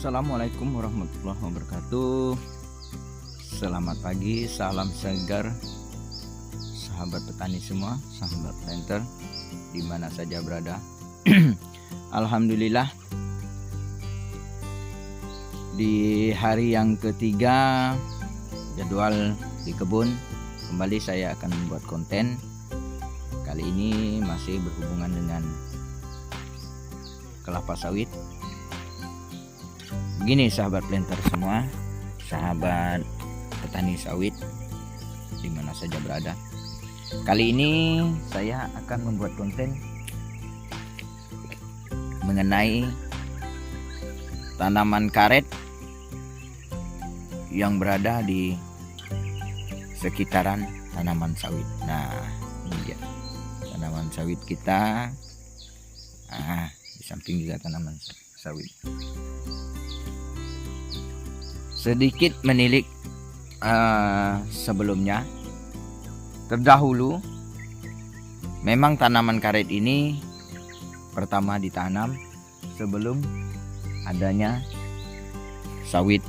Assalamualaikum warahmatullahi wabarakatuh. Selamat pagi, salam segar sahabat petani semua, sahabat planter di mana saja berada. Alhamdulillah, di hari yang ketiga jadwal di kebun kembali saya akan membuat konten. Kali ini masih berhubungan dengan kelapa sawit. Begini sahabat planter semua, sahabat petani sawit di mana saja berada. Kali ini saya akan membuat konten mengenai tanaman karet yang berada di sekitaran tanaman sawit. Nah, ini dia tanaman sawit kita. Di samping juga tanaman sawit. Sedikit menilik sebelumnya, terdahulu memang tanaman karet ini pertama ditanam sebelum adanya sawit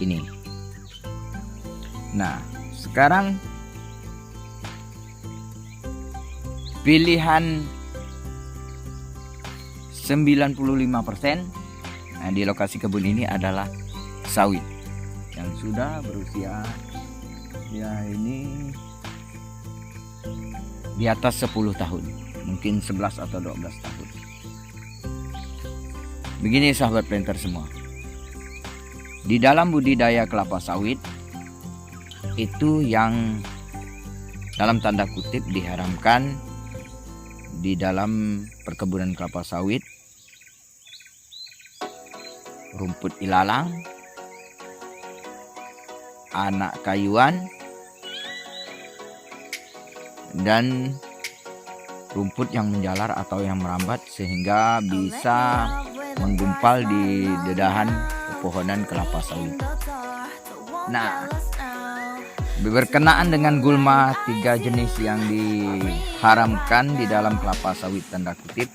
ini. Nah, sekarang pilihan 95% di lokasi kebun ini adalah sawit yang sudah berusia ini di atas 10 tahun, mungkin 11 atau 12 tahun. Begini sahabat planter semua, di dalam budidaya kelapa sawit itu yang dalam tanda kutip diharamkan di dalam perkebunan kelapa sawit: rumput ilalang, anak kayuan, dan rumput yang menjalar atau yang merambat sehingga bisa menggumpal di dedahan pepohonan kelapa sawit. Nah, berkenaan dengan gulma 3 jenis yang diharamkan di dalam kelapa sawit tanda kutip,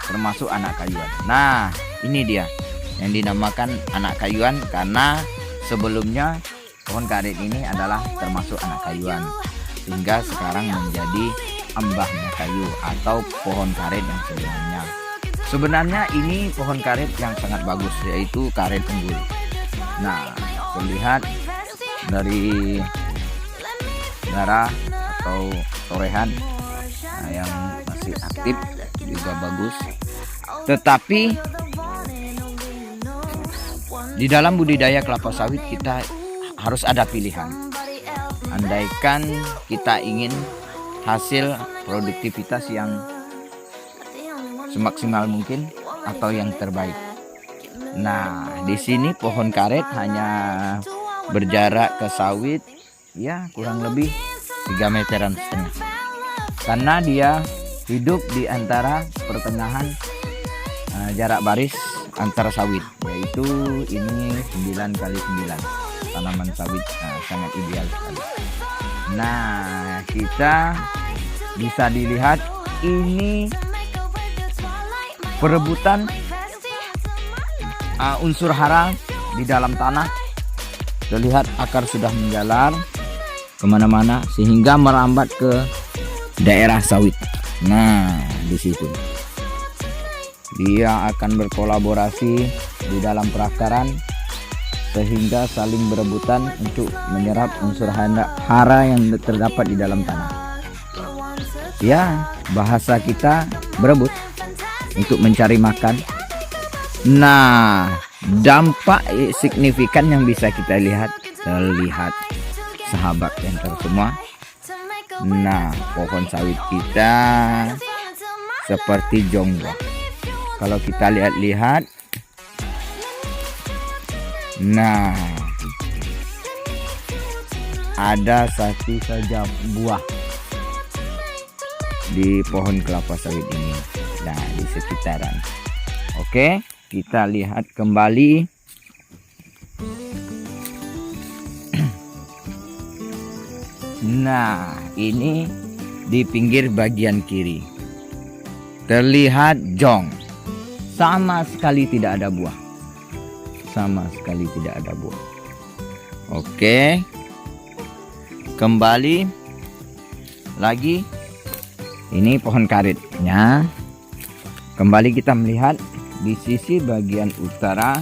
termasuk anak kayuan. Nah, ini dia yang dinamakan anak kayuan karena sebelumnya pohon karet ini adalah termasuk anak kayuan, sehingga sekarang menjadi ambahnya kayu atau pohon karet yang sebenarnya. Sebenarnya ini pohon karet yang sangat bagus, yaitu karet unggul. Nah, terlihat dari darah atau torehan yang masih aktif juga bagus. Tetapi di dalam budidaya kelapa sawit kita harus ada pilihan. Andaikan kita ingin hasil produktivitas yang semaksimal mungkin atau yang terbaik. Nah, di sini pohon karet hanya berjarak ke sawit ya kurang lebih 3,5 meteran. Karena dia hidup di antara pertengahan jarak baris antara sawit, yaitu ini 9x9 tanaman sawit, sangat ideal sekali. Nah, kita bisa dilihat ini perebutan unsur hara di dalam tanah. Terlihat akar sudah menjalar kemana-mana sehingga merambat ke daerah sawit. Nah, di situ dia akan berkolaborasi di dalam perakaran sehingga saling berebutan untuk menyerap unsur hara yang terdapat di dalam tanah. Ya, bahasa kita berebut untuk mencari makan. Nah, dampak signifikan yang bisa kita lihat, terlihat sahabat planter semua. Nah, pohon sawit kita seperti jonggok. Kalau kita lihat-lihat, nah, ada satu saja buah di pohon kelapa sawit ini. Nah, di sekitaran. Oke, kita lihat kembali. Nah, ini di pinggir bagian kiri terlihat jong, sama sekali tidak ada buah. sama sekali tidak ada buah. Oke, kembali lagi, ini pohon karetnya. Kembali kita melihat di sisi bagian utara.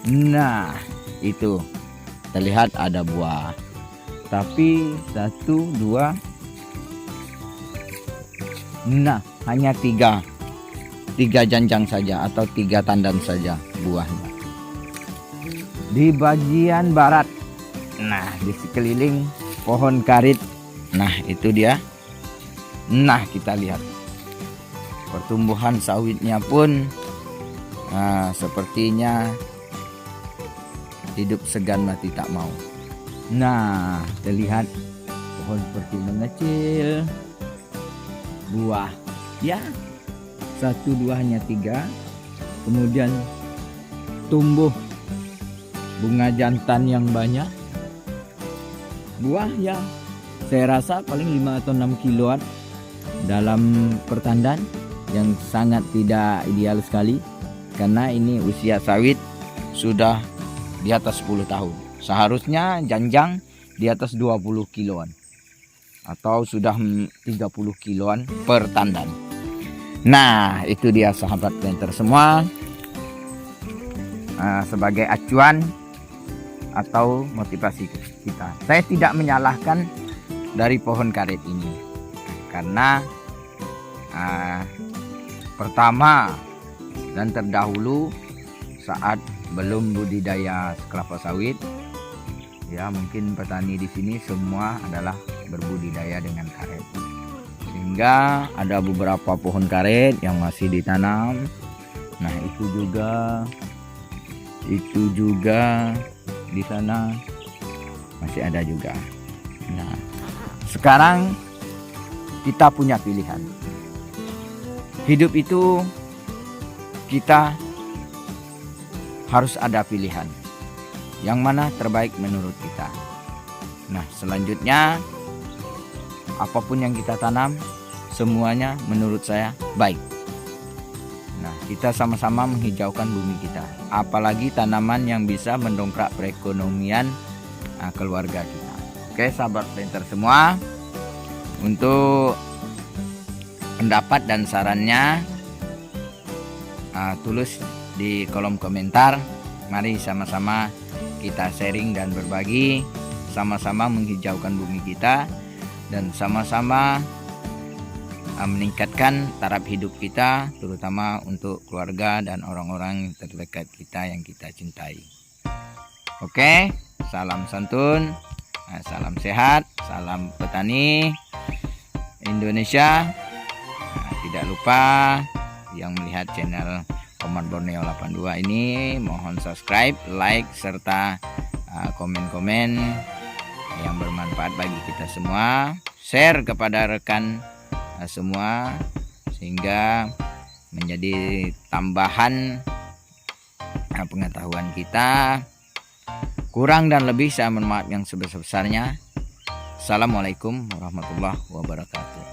Nah, itu terlihat ada buah, tapi 1, 2, nah hanya tiga janjang saja atau 3 tandan saja buahnya. Di bagian barat, nah di sekeliling pohon karet, nah itu dia. Nah kita lihat pertumbuhan sawitnya pun sepertinya hidup segan mati tak mau. Nah terlihat pohon seperti mengecil, buah ya 1, 2 hanya 3, kemudian tumbuh bunga jantan yang banyak, buah ya saya rasa paling 5 atau 6 kiloan dalam pertandan, yang sangat tidak ideal sekali karena ini usia sawit sudah di atas 10 tahun. Seharusnya janjang di atas 20 kiloan atau sudah 30 kiloan per tandan. Nah itu dia sahabat planter semua, sebagai acuan atau motivasi kita. Saya tidak menyalahkan dari pohon karet ini karena pertama dan terdahulu saat belum budidaya kelapa sawit, ya mungkin petani di sini semua adalah berbudidaya dengan karet, sehingga ada beberapa pohon karet yang masih ditanam. Nah itu juga di sana masih ada juga. Nah sekarang kita punya pilihan. Hidup itu kita harus ada pilihan yang mana terbaik menurut kita. Nah selanjutnya, apapun yang kita tanam semuanya menurut saya baik. Nah kita sama-sama menghijaukan bumi kita, apalagi tanaman yang bisa mendongkrak perekonomian keluarga kita. Oke sahabat planter semua, untuk pendapat dan sarannya tulis di kolom komentar. Mari sama-sama kita sharing dan berbagi, sama-sama menghijaukan bumi kita dan sama-sama meningkatkan taraf hidup kita, terutama untuk keluarga dan orang-orang terdekat kita yang kita cintai. Oke, salam santun, salam sehat, salam petani Indonesia. Tidak lupa yang melihat channel Omar Borneo 82 ini, mohon subscribe, like, serta komen-komen yang bermanfaat bagi kita semua. Share kepada rekan semua sehingga menjadi tambahan pengetahuan kita. Kurang dan lebih saya mohon maaf yang sebesar-besarnya. Assalamualaikum warahmatullahi wabarakatuh.